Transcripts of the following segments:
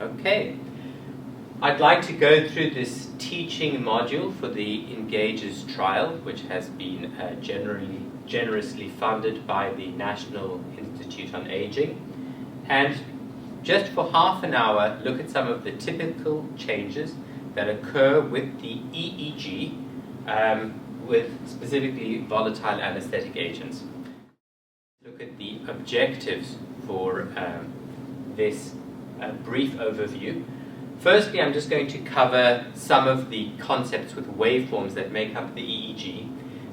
Okay, I'd like to go through this teaching module for the Engages trial, which has been generously funded by the National Institute on Aging, and just for half an hour look at some of the typical changes that occur with the EEG, with specifically volatile anesthetic agents. Look at the objectives for this brief overview. Firstly, I'm just going to cover some of the concepts with waveforms that make up the EEG,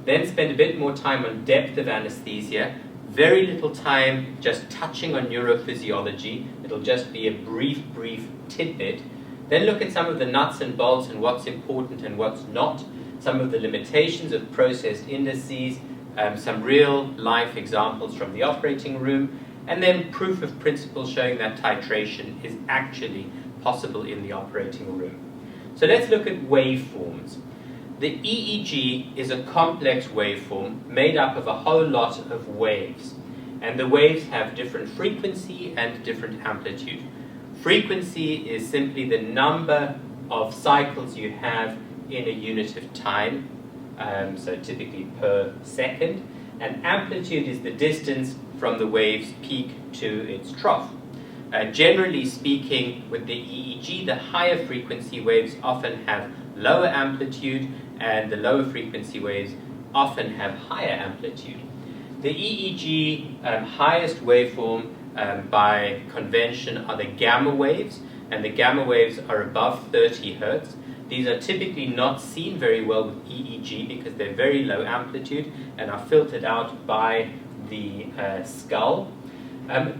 then spend a bit more time on depth of anesthesia, very little time just touching on neurophysiology. It'll just be a brief tidbit. Then look at some of the nuts and bolts and what's important and what's not, some of the limitations of processed indices, some real life examples from the operating room, and then proof of principle showing that titration is actually possible in the operating room. So let's look at waveforms. The EEG is a complex waveform made up of a whole lot of waves, and the waves have different frequency and different amplitude. Frequency is simply the number of cycles you have in a unit of time, so typically per second, and amplitude is the distance from the wave's peak to its trough. Generally speaking, with the EEG, the higher frequency waves often have lower amplitude, and the lower frequency waves often have higher amplitude. The EEG highest waveform by convention are the gamma waves, and the gamma waves are above 30 Hertz. These are typically not seen very well with EEG because they're very low amplitude and are filtered out by the skull.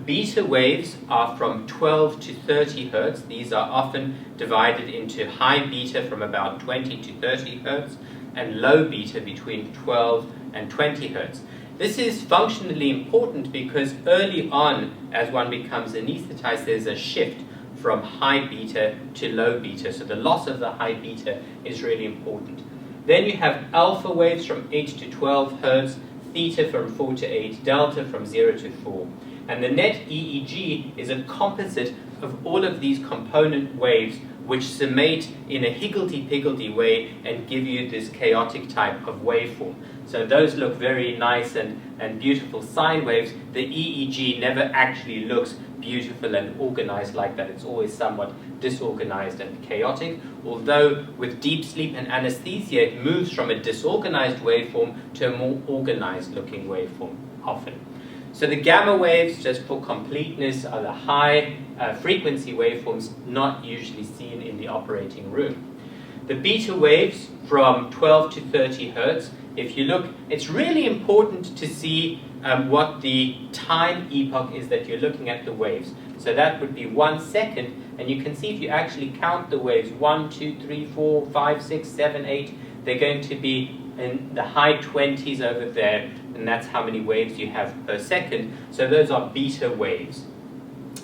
Beta waves are from 12 to 30 Hertz. These are often divided into high beta from about 20 to 30 Hertz and low beta between 12 and 20 Hertz. This is functionally important because early on, as one becomes anesthetized, there's a shift from high beta to low beta. So the loss of the high beta is really important. Then you have alpha waves from 8 to 12 Hertz, theta from 4 to 8, delta from 0 to 4. And the net EEG is a composite of all of these component waves which summate in a higgledy-piggledy way and give you this chaotic type of waveform. So those look very nice and beautiful sine waves. The EEG never actually looks beautiful and organized like that. It's always somewhat disorganized and chaotic, although with deep sleep and anesthesia it moves from a disorganized waveform to a more organized looking waveform often. So the gamma waves, just for completeness, are the high frequency waveforms not usually seen in the operating room. The beta waves from 12 to 30 Hertz, if you look, it's really important to see what the time epoch is that you're looking at the waves. So that would be 1 second, and you can see if you actually count the waves, 1, 2, 3, 4, 5, 6, 7, 8, they're going to be in the high 20s over there, and that's how many waves you have per second. So those are beta waves.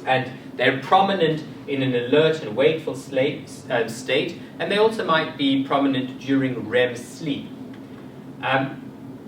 And they're prominent in an alert and wakeful state, and they also might be prominent during REM sleep.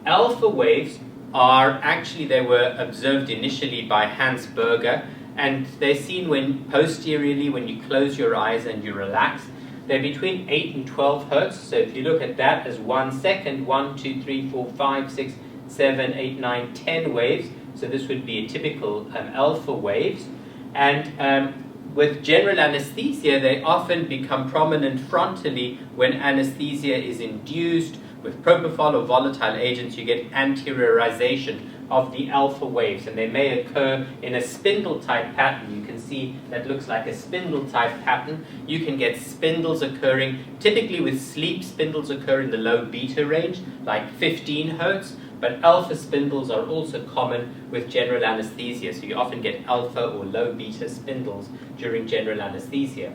Alpha waves are actually, they were observed initially by Hans Berger, and they're seen when posteriorly, when you close your eyes and you relax. They're between 8 and 12 Hertz, so if you look at that as 1 second, 1, 2, 3, 4, 5, 6, 7, 8, 9, 10 waves, so this would be a typical alpha waves. And with general anesthesia, they often become prominent frontally when anesthesia is induced. With propofol or volatile agents, you get anteriorization of the alpha waves, and they may occur in a spindle-type pattern. You can see that looks like a spindle-type pattern. You can get spindles occurring. Typically with sleep, spindles occur in the low beta range, like 15 Hertz, but alpha spindles are also common with general anesthesia, so you often get alpha or low beta spindles during general anesthesia.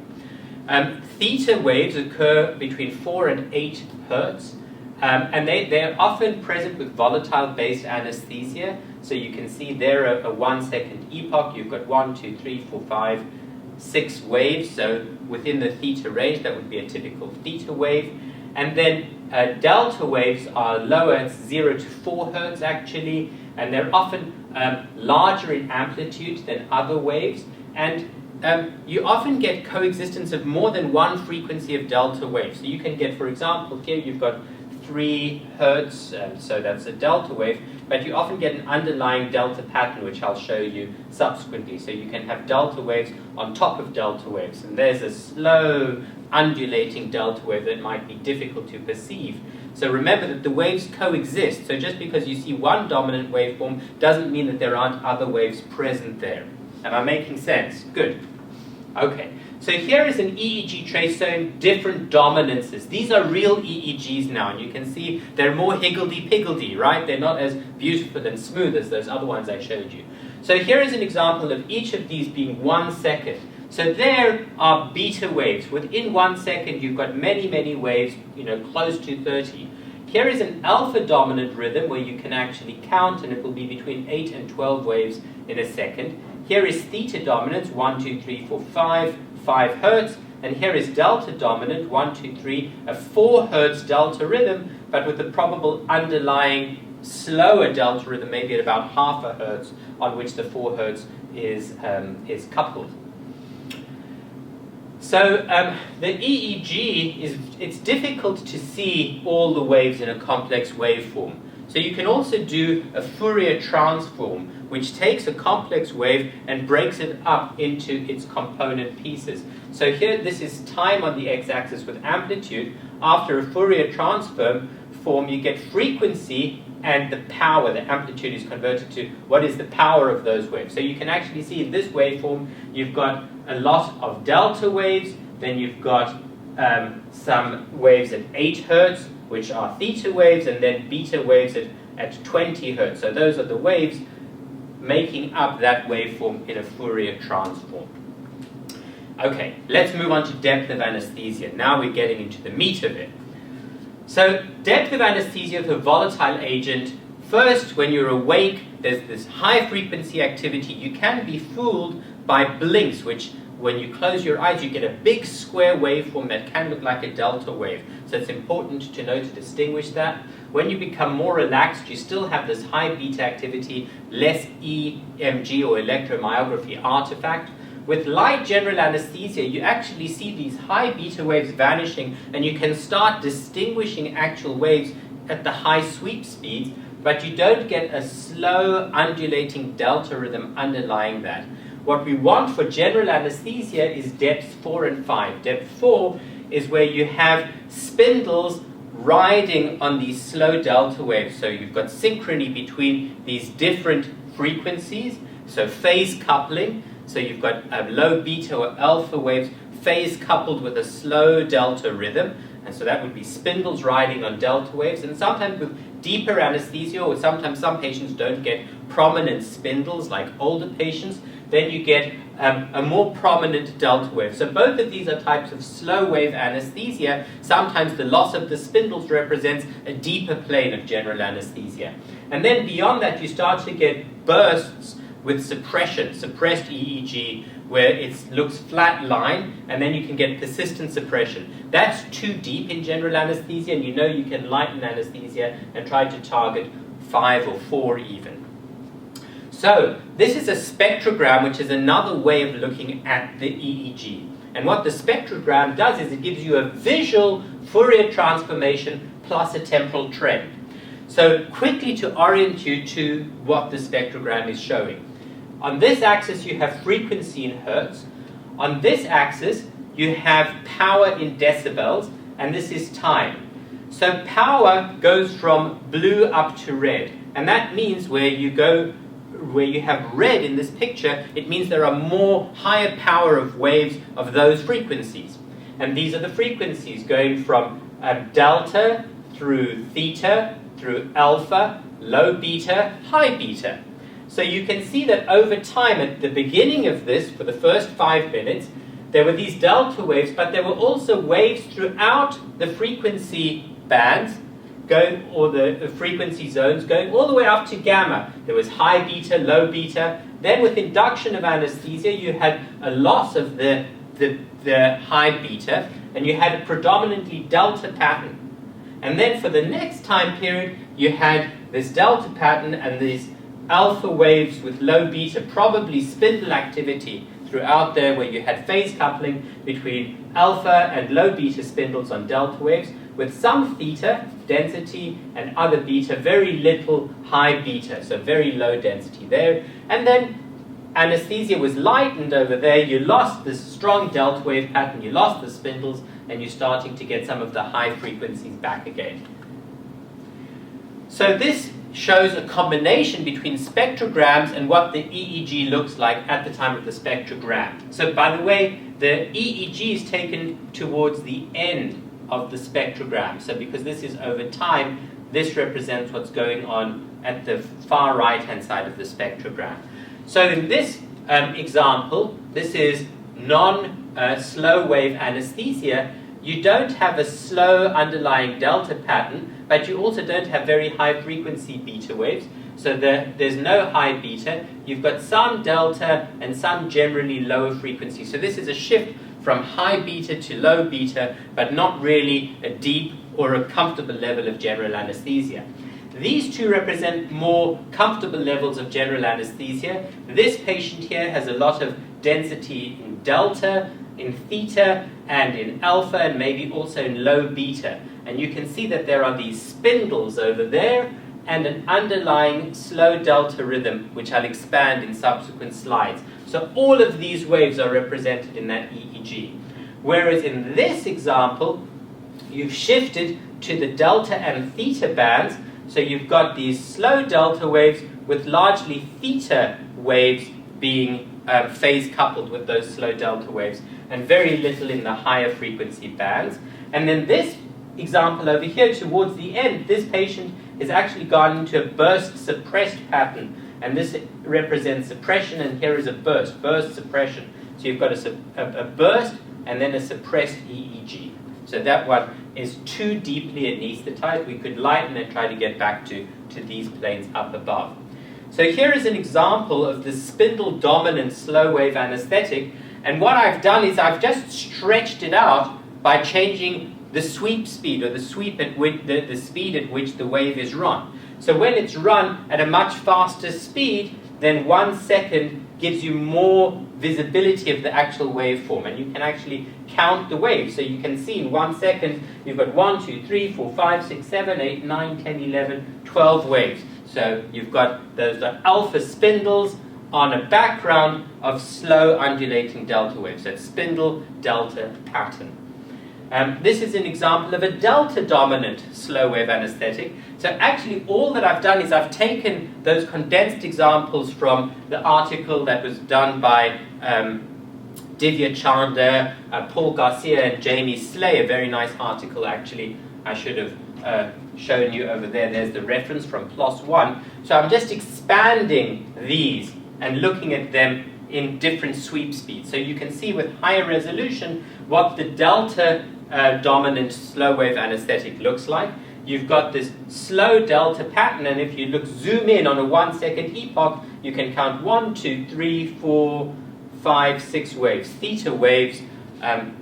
Theta waves occur between 4 and 8 Hertz, and they're often present with volatile-based anesthesia. So you can see there a 1 second epoch. You've got 1, 2, 3, 4, 5, 6 waves. So within the theta range, that would be a typical theta wave. And then delta waves are lower, it's 0 to 4 Hertz actually, and they're often larger in amplitude than other waves. And you often get coexistence of more than one frequency of delta wave. So you can get, for example, here you've got 3 hertz, so that's a delta wave, but you often get an underlying delta pattern, which I'll show you subsequently. So you can have delta waves on top of delta waves, and there's a slow undulating delta wave that might be difficult to perceive. So remember that the waves coexist, so just because you see one dominant waveform doesn't mean that there aren't other waves present there. Am I making sense? Good. Okay, so here is an EEG trace showing different dominances. These are real EEGs now, and you can see they're more higgledy-piggledy, right? They're not as beautiful and smooth as those other ones I showed you. So here is an example of each of these being 1 second. So there are beta waves. Within 1 second, you've got many, many waves, close to 30. Here is an alpha dominant rhythm where you can actually count, and it will be between 8 and 12 waves in a second. Here is theta dominance, 1, 2, 3, 4, 5 hertz. And here is delta dominant, 1, 2, 3, a 4 hertz delta rhythm, but with a probable underlying slower delta rhythm, maybe at about half a hertz, on which the 4 hertz is coupled. So the EEG, it's difficult to see all the waves in a complex waveform. So you can also do a Fourier transform, which takes a complex wave and breaks it up into its component pieces. So here, this is time on the x-axis with amplitude. After a Fourier transform, you get frequency and the power. The amplitude is converted to what is the power of those waves. So you can actually see in this waveform, you've got a lot of delta waves, then you've got some waves at 8 hertz, which are theta waves, and then beta waves at 20 hertz. So those are the waves making up that waveform in a Fourier transform. Okay, let's move on to depth of anesthesia. Now we're getting into the meat of it. So depth of anesthesia of a volatile agent, first, when you're awake, there's this high frequency activity. You can be fooled by blinks, which when you close your eyes, you get a big square waveform that can look like a delta wave. So it's important to know to distinguish that. When you become more relaxed, you still have this high beta activity, less EMG or electromyography artifact. With light general anesthesia, you actually see these high beta waves vanishing, and you can start distinguishing actual waves at the high sweep speeds, but you don't get a slow undulating delta rhythm underlying that. What we want for general anesthesia is depths 4 and 5. Depth 4 is where you have spindles riding on these slow delta waves. So you've got synchrony between these different frequencies, so phase coupling. So you've got low beta or alpha waves phase coupled with a slow delta rhythm. And so that would be spindles riding on delta waves. And sometimes with deeper anesthesia, or sometimes some patients don't get prominent spindles like older patients, then you get a more prominent delta wave. So both of these are types of slow wave anesthesia. Sometimes the loss of the spindles represents a deeper plane of general anesthesia. And then beyond that, you start to get bursts with suppression, suppressed EEG, where it looks flat line, and then you can get persistent suppression. That's too deep in general anesthesia, and you know you can lighten anesthesia and try to target 5 or 4 even. So this is a spectrogram, which is another way of looking at the EEG. And what the spectrogram does is it gives you a visual Fourier transformation plus a temporal trend. So quickly to orient you to what the spectrogram is showing. On this axis you have frequency in hertz. On this axis you have power in decibels, and this is time. So power goes from blue up to red, and that means where you have red in this picture, it means there are more higher power of waves of those frequencies. And these are the frequencies going from delta through theta, through alpha, low beta, high beta. So you can see that over time, at the beginning of this, for the first 5 minutes, there were these delta waves, but there were also waves throughout the frequency bands, or the frequency zones, going all the way up to gamma. There was high beta, low beta. Then with induction of anesthesia, you had a loss of the high beta, and you had a predominantly delta pattern. And then for the next time period, you had this delta pattern and these alpha waves with low beta, probably spindle activity throughout there where you had phase coupling between alpha and low beta spindles on delta waves, with some theta density and other beta, very little high beta, so very low density there. And then anesthesia was lightened over there, you lost this strong delta wave pattern, you lost the spindles, and you're starting to get some of the high frequencies back again. So this shows a combination between spectrograms and what the EEG looks like at the time of the spectrogram. So by the way, the EEG is taken towards the end of the spectrogram. So because this is over time, this represents what's going on at the far right-hand side of the spectrogram. So in this example, this is non-slow wave anesthesia. You don't have a slow underlying delta pattern, but you also don't have very high frequency beta waves. So there's no high beta. You've got some delta and some generally lower frequency. So this is a shift from high beta to low beta, but not really a deep or a comfortable level of general anesthesia. These two represent more comfortable levels of general anesthesia. This patient here has a lot of density in delta, in theta, and in alpha, and maybe also in low beta. And you can see that there are these spindles over there and an underlying slow delta rhythm, which I'll expand in subsequent slides. So all of these waves are represented in that EEG. Whereas in this example, you've shifted to the delta and theta bands. So you've got these slow delta waves with largely theta waves being phase coupled with those slow delta waves, and very little in the higher frequency bands. And then this example over here, towards the end, this patient has actually gone into a burst suppressed pattern, and this represents suppression, and here is a burst suppression. So you've got a burst and then a suppressed EEG. So that one is too deeply anesthetized. We could lighten and try to get back to these planes up above. So here is an example of the spindle dominant slow wave anesthetic, and what I've done is I've just stretched it out by changing the sweep speed, or the sweep at which the speed at which the wave is run. So when it's run at a much faster speed, then 1 second gives you more visibility of the actual waveform, and you can actually count the waves. So you can see in 1 second you've got 1, 2, 3, 4, 5, 6, 7, 8, 9, 10, 11, 12 waves. So you've got those alpha spindles on a background of slow undulating delta waves. So it's spindle delta pattern. This is an example of a delta dominant slow wave anesthetic. So actually all that I've done is I've taken those condensed examples from the article that was done by Divya Chanda, Paul Garcia, and Jamie Slay, a very nice article actually. I should have shown you over there. There's the reference from PLOS ONE. So I'm just expanding these and looking at them in different sweep speeds. So you can see with higher resolution what the delta dominant slow wave anesthetic looks like. You've got this slow delta pattern, and if you zoom in on a 1 second epoch, you can count 1, 2, 3, 4, 5, 6 waves, theta waves,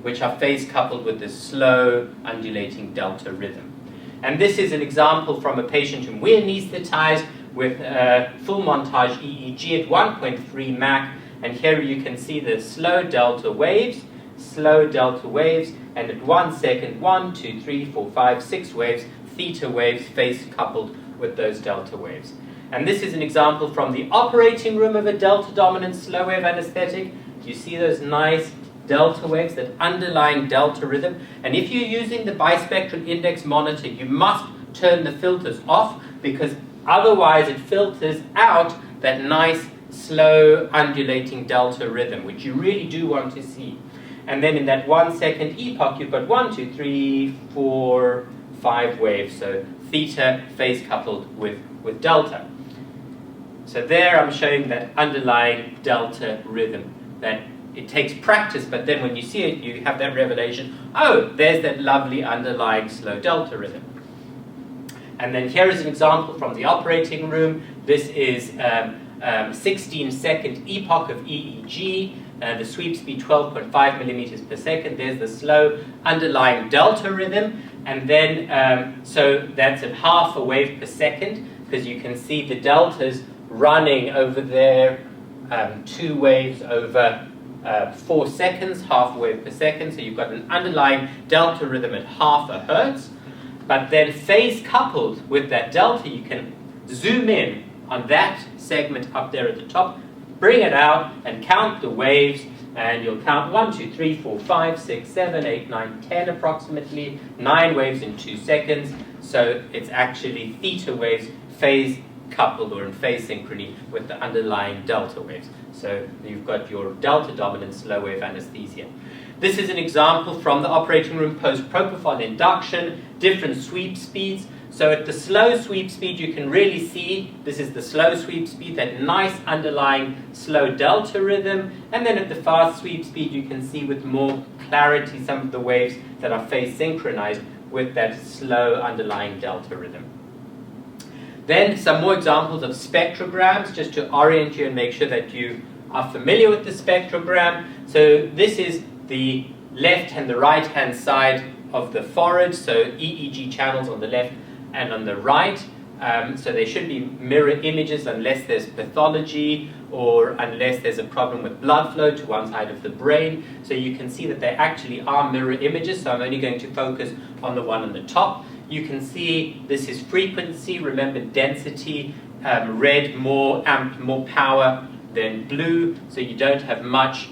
which are phase coupled with this slow undulating delta rhythm. And this is an example from a patient whom we anesthetized with full montage EEG at 1.3 Mach, and here you can see the slow delta waves, and at 1 second, 1, 2, 3, 4, 5, 6 waves, theta waves phase coupled with those delta waves. And this is an example from the operating room of a delta dominant slow wave anesthetic. You see those nice delta waves, that underlying delta rhythm. And if you're using the bispectral index monitor, you must turn the filters off, because otherwise it filters out that nice slow undulating delta rhythm, which you really do want to see. And then in that 1 second epoch, you've got 1, 2, 3, 4, 5 waves. So theta phase coupled with delta. So there I'm showing that underlying delta rhythm, that it takes practice, but then when you see it, you have that revelation, oh, there's that lovely underlying slow delta rhythm. And then here is an example from the operating room. This is 16 second epoch of EEG. The sweep speed 12.5 millimeters per second. There's the slow underlying delta rhythm, and then so that's at half a wave per second, because you can see the deltas running over there, 2 waves over 4 seconds, half wave per second, so you've got an underlying delta rhythm at half a hertz, but then phase coupled with that delta, you can zoom in on that segment up there at the top, bring it out and count the waves, and you'll count 1, 2, 3, 4, 5, 6, 7, 8, 9, 10 approximately, 9 waves in 2 seconds, so it's actually theta waves phase coupled or in phase synchrony with the underlying delta waves. So you've got your delta dominant slow wave anesthesia. This is an example from the operating room post-propofol induction, different sweep speeds. So at the slow sweep speed, you can really see, this is the slow sweep speed, that nice underlying slow delta rhythm. And then at the fast sweep speed, you can see with more clarity some of the waves that are phase synchronized with that slow underlying delta rhythm. Then some more examples of spectrograms, just to orient you and make sure that you are familiar with the spectrogram. So this is the left and the right hand side of the forehead, so EEG channels on the left and on the right. So they should be mirror images unless there's pathology or unless there's a problem with blood flow to one side of the brain. So you can see that they actually are mirror images, so I'm only going to focus on the one on the top. You can see this is frequency, remember density, red more amp, more power than blue, so you don't have much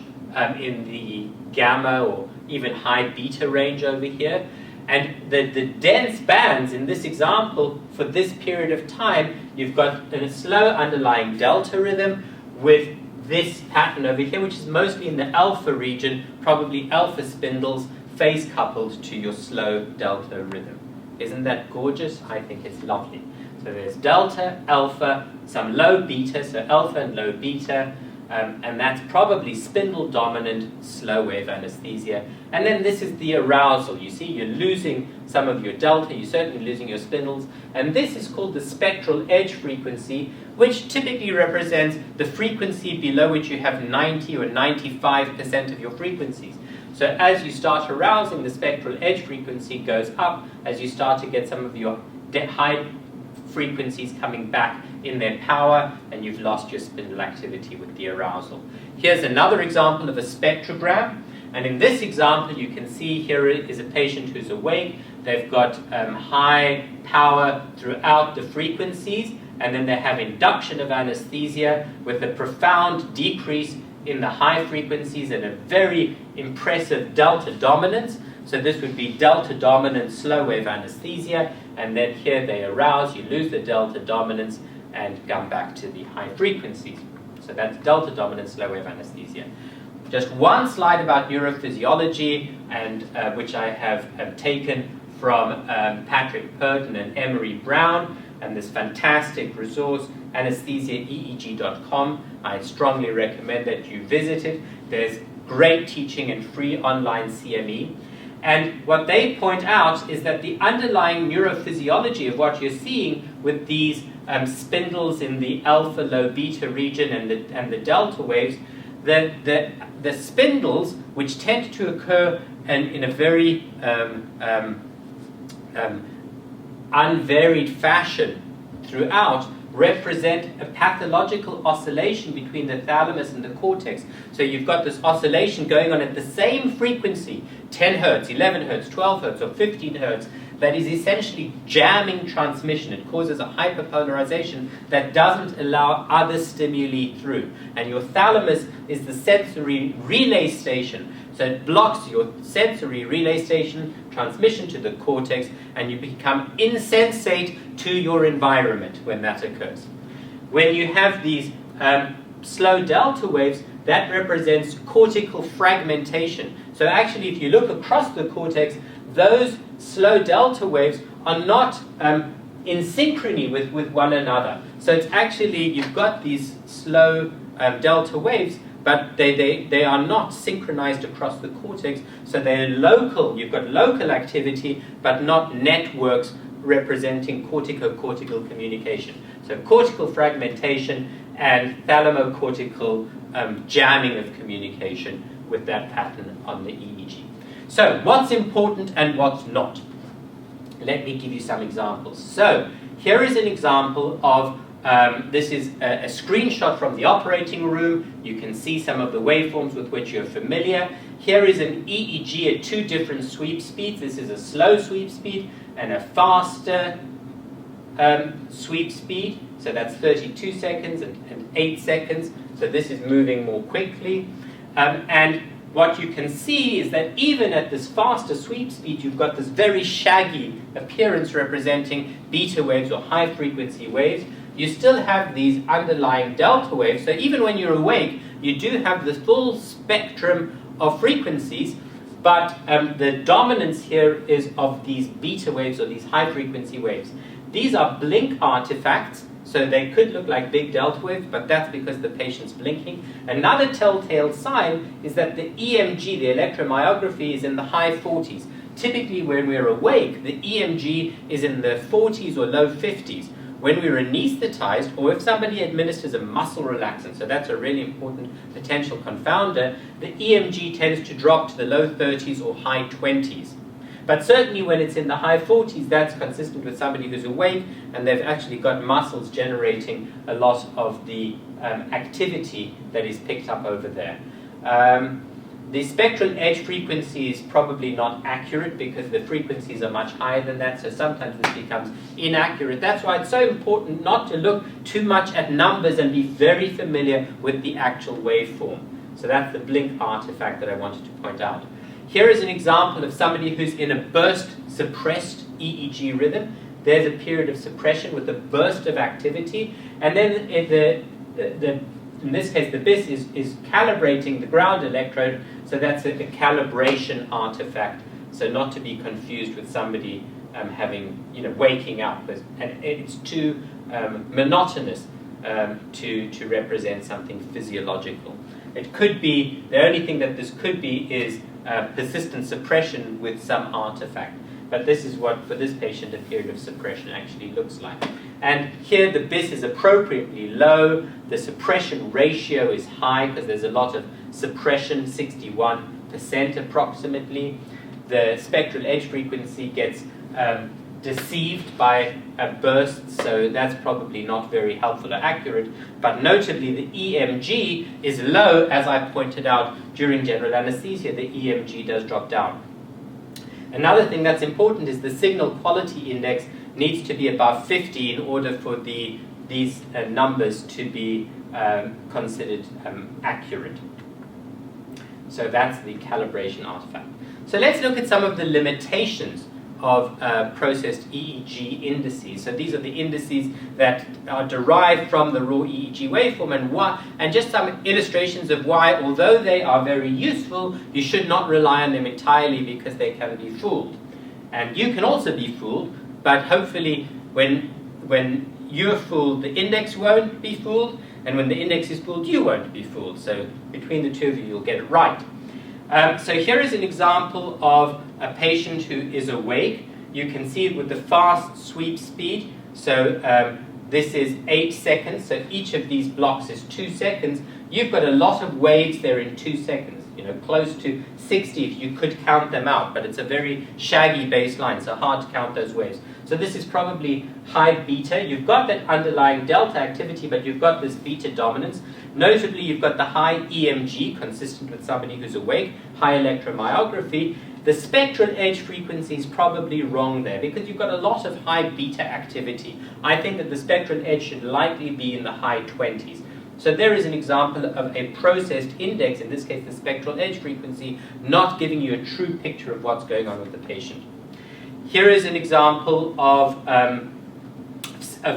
in the gamma or even high beta range over here. And the dense bands in this example, for this period of time, you've got a slow underlying delta rhythm with this pattern over here, which is mostly in the alpha region, probably alpha spindles, phase coupled to your slow delta rhythm. Isn't that gorgeous? I think it's lovely. So there's delta, alpha, some low beta, so alpha and low beta, and that's probably spindle dominant slow wave anesthesia. And then this is the arousal. You see, you're losing some of your delta, you're certainly losing your spindles, and this is called the spectral edge frequency, which typically represents the frequency below which you have 90 or 95% of your frequencies. So as you start arousing, the spectral edge frequency goes up as you start to get some of your high frequencies coming back in their power, and you've lost your spindle activity with the arousal. Here's another example of a spectrogram, and in this example you can see here is a patient who's awake. They've got high power throughout the frequencies, and then they have induction of anesthesia with a profound decrease in the high frequencies and a very impressive delta dominance. So this would be delta dominant slow wave anesthesia, and then here they arouse, you lose the delta dominance and come back to the high frequencies. So that's delta dominant slow wave anesthesia. Just one slide about neurophysiology, and which I have taken from Patrick Purton and Emery Brown, and this fantastic resource, anesthesiaeeg.com. I strongly recommend that you visit it. There's great teaching and free online CME. And what they point out is that the underlying neurophysiology of what you're seeing with these spindles in the alpha low beta region and the delta waves, the spindles, which tend to occur in a very unvaried fashion throughout, represent a pathological oscillation between the thalamus and the cortex. So you've got this oscillation going on at the same frequency, 10 hertz, 11 hertz, 12 hertz, or 15 hertz, that is essentially jamming transmission. It causes a hyperpolarization that doesn't allow other stimuli through. And your thalamus is the sensory relay station. So it blocks your sensory relay station transmission to the cortex, and you become insensate to your environment when that occurs. When you have these slow delta waves, that represents cortical fragmentation. So actually, if you look across the cortex, those slow delta waves are not in synchrony with one another. So it's actually, you've got these slow delta waves, but they are not synchronized across the cortex, so they're local. You've got local activity, but not networks representing cortico-cortical communication. So cortical fragmentation and thalamocortical jamming of communication with that pattern on the EEG. So what's important and what's not? Let me give you some examples. So here is an example of This is a screenshot from the operating room. You can see some of the waveforms with which you're familiar. Here is an EEG at two different sweep speeds. This is a slow sweep speed and a faster sweep speed. So that's 32 seconds and 8 seconds. So this is moving more quickly. And what you can see is that even at this faster sweep speed, you've got this very shaggy appearance representing beta waves or high frequency waves. You still have these underlying delta waves. So even when you're awake, you do have the full spectrum of frequencies, but the dominance here is of these beta waves or these high frequency waves. These are blink artifacts, so they could look like big delta waves, but that's because the patient's blinking. Another telltale sign is that the EMG, the electromyography, is in the high 40s. Typically when we're awake, the EMG is in the 40s or low 50s. When we're anesthetized, or if somebody administers a muscle relaxant, so that's a really important potential confounder, the EMG tends to drop to the low 30s or high 20s. But certainly when it's in the high 40s, that's consistent with somebody who's awake and they've actually got muscles generating a lot of the activity that is picked up over there. The spectral edge frequency is probably not accurate because the frequencies are much higher than that, so sometimes this becomes inaccurate. That's why it's so important not to look too much at numbers and be very familiar with the actual waveform. So that's the blink artifact that I wanted to point out. Here is an example of somebody who's in a burst suppressed EEG rhythm. There's a period of suppression with a burst of activity, and then in this case, the BIS is calibrating the ground electrode, so that's a calibration artifact. So not to be confused with somebody waking up, and it's too monotonous to represent something physiological. It could be, the only thing that this could be is persistent suppression with some artifact. But this is what, for this patient, a period of suppression actually looks like. And here the BIS is appropriately low. The suppression ratio is high because there's a lot of suppression, 61% approximately. The spectral edge frequency gets deceived by a burst, so that's probably not very helpful or accurate. But notably, the EMG is low, as I pointed out during general anesthesia. The EMG does drop down. Another thing that's important is the signal quality index needs to be above 50 in order for these numbers to be considered accurate. So that's the calibration artifact. So let's look at some of the limitations of processed EEG indices. So these are the indices that are derived from the raw EEG waveform, and just some illustrations of why, although they are very useful, you should not rely on them entirely because they can be fooled. And you can also be fooled, but hopefully when you're fooled, the index won't be fooled, and when the index is fooled, you won't be fooled. So between the two of you, you'll get it right. So here is an example of a patient who is awake. You can see it with the fast sweep speed. So this is 8 seconds. So each of these blocks is 2 seconds. You've got a lot of waves there in 2 seconds. Close to 60 if you could count them out. But it's a very shaggy baseline, so hard to count those waves. So this is probably high beta. You've got that underlying delta activity, but you've got this beta dominance. Notably, you've got the high EMG, consistent with somebody who's awake, high electromyography. The spectral edge frequency is probably wrong there because you've got a lot of high beta activity. I think that the spectral edge should likely be in the high 20s. So there is an example of a processed index, in this case the spectral edge frequency, not giving you a true picture of what's going on with the patient. Here is an example of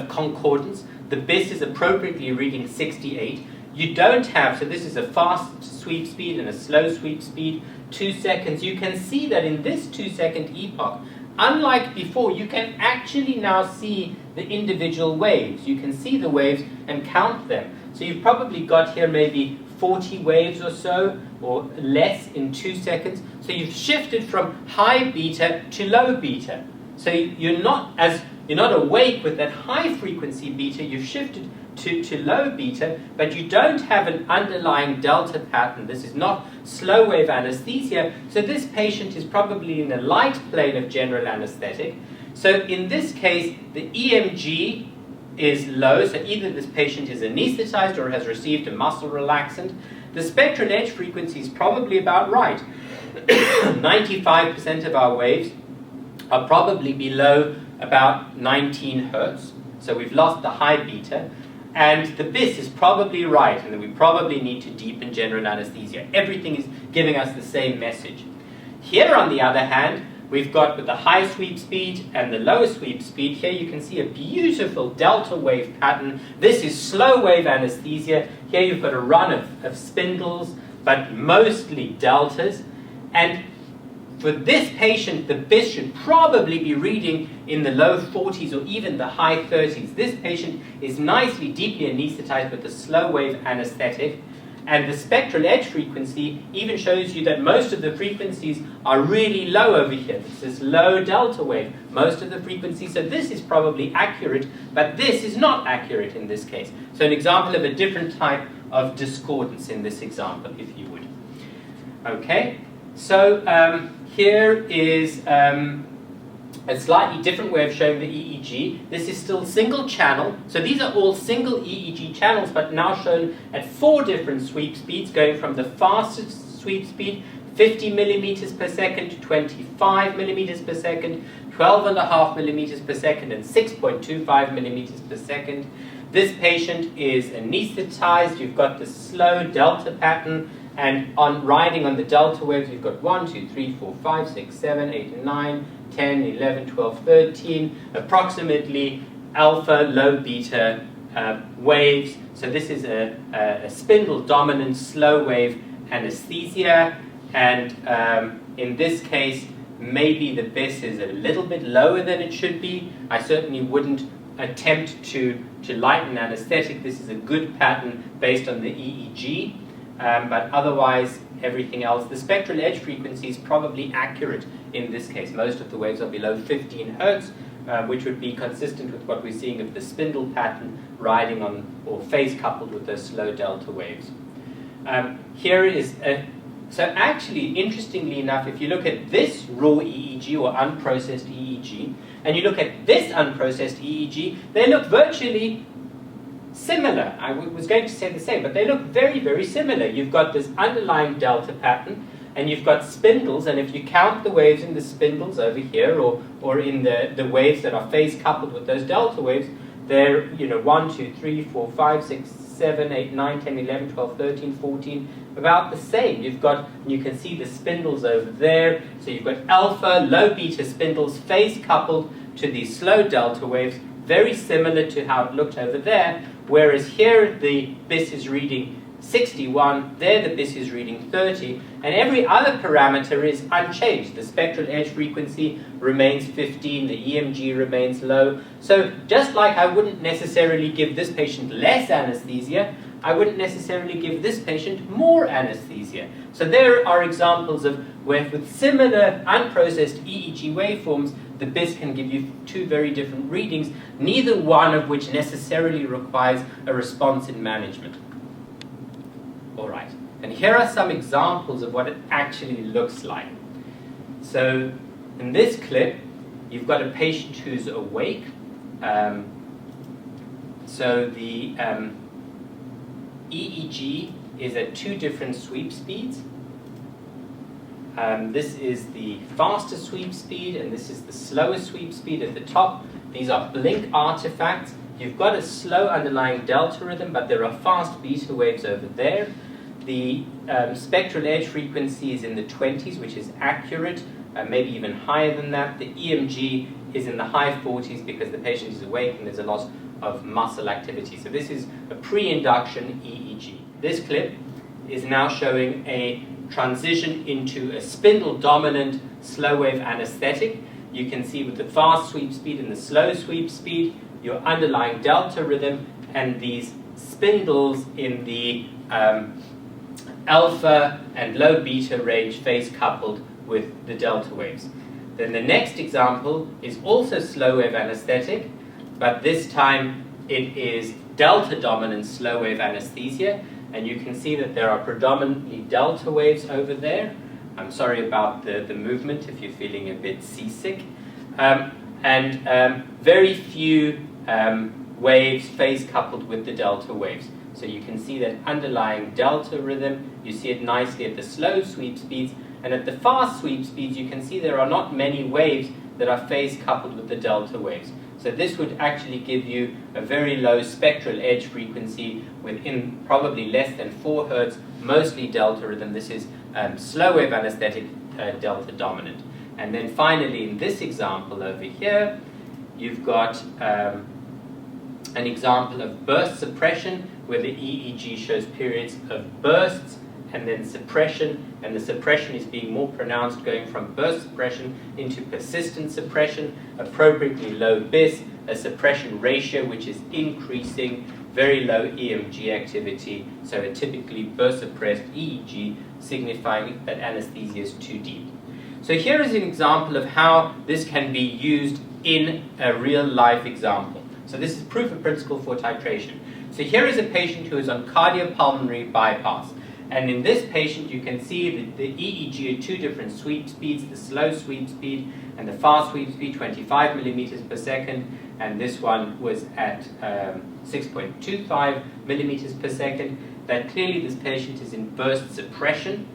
concordance. The BIS is appropriately reading 68. You don't have, so this is a fast sweep speed and a slow sweep speed, 2 seconds. You can see that in this 2-second epoch, unlike before, you can actually now see the individual waves. You can see the waves and count them. So you've probably got here maybe 40 waves or so, or less in 2 seconds. So you've shifted from high beta to low beta. So you're not awake with that high frequency beta, you've shifted to low beta, but you don't have an underlying delta pattern. This is not slow wave anesthesia, so this patient is probably in the light plane of general anesthetic. So in this case, the EMG is low, so either this patient is anesthetized or has received a muscle relaxant, the spectral edge frequency is probably about right. 95% of our waves are probably below about 19 hertz, so we've lost the high beta, and the BIS is probably right, and then we probably need to deepen general anesthesia. Everything is giving us the same message. Here, on the other hand, we've got with the high sweep speed and the low sweep speed, here you can see a beautiful delta wave pattern. This is slow wave anesthesia. Here you've got a run of spindles, but mostly deltas. And for this patient, the BIS should probably be reading in the low 40s or even the high 30s. This patient is nicely, deeply anesthetized with a slow wave anesthetic. And the spectral edge frequency even shows you that most of the frequencies are really low over here. This is low delta wave, most of the frequencies. So this is probably accurate, but this is not accurate in this case. So an example of a different type of discordance in this example, if you would. Okay, so here is a slightly different way of showing the EEG. This is still single channel. So these are all single EEG channels, but now shown at 4 different sweep speeds, going from the fastest sweep speed, 50 millimeters per second, to 25 millimeters per second, 12.5 millimeters per second, and 6.25 millimeters per second. This patient is anesthetized. You've got the slow delta pattern, and on riding on the delta waves, you've got 1, 2, 3, 4, 5, 6, 7, 8, and 9, 10, 11, 12, 13, approximately alpha, low beta waves. So this is a spindle dominant slow wave anesthesia, and in this case, maybe the BIS is a little bit lower than it should be. I certainly wouldn't attempt to lighten anesthetic. This is a good pattern based on the EEG. But otherwise, everything else, the spectral edge frequency is probably accurate in this case. Most of the waves are below 15 hertz, which would be consistent with what we're seeing of the spindle pattern riding on or phase coupled with those slow delta waves. Here is so actually, interestingly enough, if you look at this raw EEG or unprocessed EEG, and you look at this unprocessed EEG, they look virtually similar. I was going to say the same, but they look very, very similar. You've got this underlying delta pattern, and you've got spindles, and if you count the waves in the spindles over here, or in the waves that are phase coupled with those delta waves, they're 1, 2, 3, 4, 5, 6, 7, 8, 9, 10, 11, 12, 13, 14, about the same. You can see the spindles over there. So you've got alpha, low beta spindles phase coupled to these slow delta waves, very similar to how it looked over there, whereas here the BIS is reading 61, there the BIS is reading 30, and every other parameter is unchanged. The spectral edge frequency remains 15, the EMG remains low. So just like I wouldn't necessarily give this patient less anesthesia, I wouldn't necessarily give this patient more anesthesia. So there are examples of where with similar unprocessed EEG waveforms, the BIS can give you 2 very different readings, neither one of which necessarily requires a response in management. All right, and here are some examples of what it actually looks like. So in this clip, you've got a patient who's awake. So the EEG is at 2 different sweep speeds. This is the faster sweep speed, and this is the slower sweep speed at the top. These are blink artifacts. You've got a slow underlying delta rhythm, but there are fast beta waves over there. The spectral edge frequency is in the 20s, which is accurate, maybe even higher than that. The EMG is in the high 40s because the patient is awake and there's a loss of muscle activity. So this is a pre-induction EEG. This clip is now showing a transition into a spindle-dominant slow-wave anesthetic. You can see with the fast sweep speed and the slow sweep speed, your underlying delta rhythm and these spindles in the alpha and low beta range phase coupled with the delta waves. Then the next example is also slow-wave anesthetic, but this time it is delta-dominant slow-wave anesthesia. And you can see that there are predominantly delta waves over there. I'm sorry about the movement if you're feeling a bit seasick. And very few waves phase coupled with the delta waves. So you can see that underlying delta rhythm. You see it nicely at the slow sweep speeds, and at the fast sweep speeds you can see there are not many waves that are phase coupled with the delta waves. So this would actually give you a very low spectral edge frequency within probably less than 4 Hz, mostly delta rhythm. This is slow wave anesthetic delta dominant. And then finally in this example over here, you've got an example of burst suppression where the EEG shows periods of bursts and then suppression, and the suppression is being more pronounced, going from burst suppression into persistent suppression, appropriately low BIS, a suppression ratio which is increasing, very low EMG activity, so a typically burst suppressed EEG signifying that anesthesia is too deep. So here is an example of how this can be used in a real life example. So this is proof of principle for titration. So here is a patient who is on cardiopulmonary bypass. And in this patient, you can see that the EEG at 2 different sweep speeds, the slow sweep speed and the fast sweep speed, 25 millimeters per second. And this one was at 6.25 millimeters per second. That clearly this patient is in burst suppression,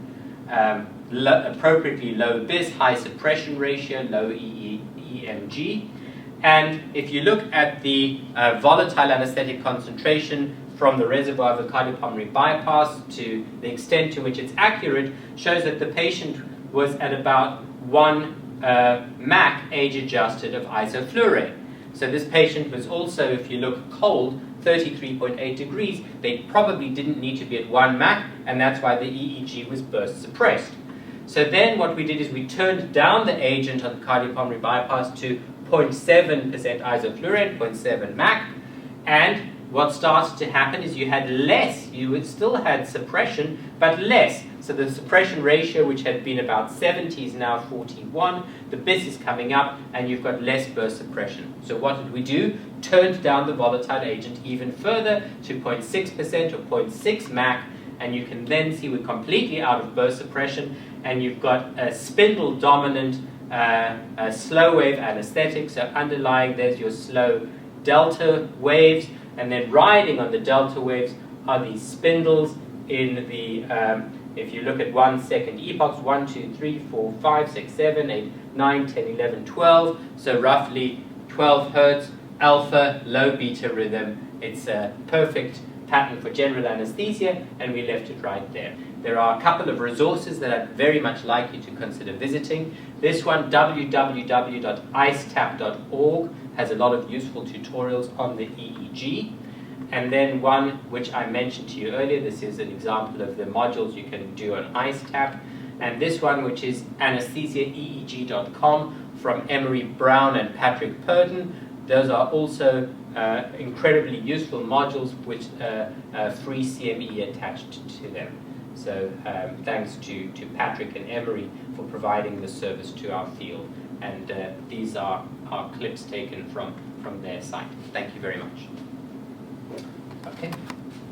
appropriately low BIS, high suppression ratio, low EMG. And if you look at the volatile anesthetic concentration from the reservoir of the cardiopulmonary bypass to the extent to which it's accurate, shows that the patient was at about 1 MAC age-adjusted of isoflurane. So this patient was also, if you look cold, 33.8 degrees. They probably didn't need to be at 1 MAC, and that's why the EEG was burst suppressed. So then what we did is we turned down the agent on the cardiopulmonary bypass to 0.7% isoflurane, 0.7 MAC, and what started to happen is you had less, you would still had suppression, but less. So the suppression ratio, which had been about 70, is now 41. The BIS is coming up, and you've got less burst suppression. So what did we do? Turned down the volatile agent even further to 0.6% or 0.6 MAC, and you can then see we're completely out of burst suppression, and you've got a spindle-dominant slow wave anesthetic. So underlying, there's your slow delta waves, and then riding on the delta waves are these spindles in the, if you look at 1 second epochs, 1, 2, 3, 4, 5, 6, 7, 8, 9, 10, 11, 12, so roughly 12 Hertz, alpha, low beta rhythm. It's a perfect pattern for general anesthesia, and we left it right there. There are a couple of resources that I'd very much like you to consider visiting. This one, www.icetap.org, has a lot of useful tutorials on the EEG. And then one which I mentioned to you earlier, this is an example of the modules you can do on IceTap. And this one, which is anesthesiaeeg.com from Emery Brown and Patrick Purden. Those are also incredibly useful modules with free CME attached to them. So thanks to Patrick and Emery for providing the service to our field. And these are clips taken from their site. Thank you very much. Okay.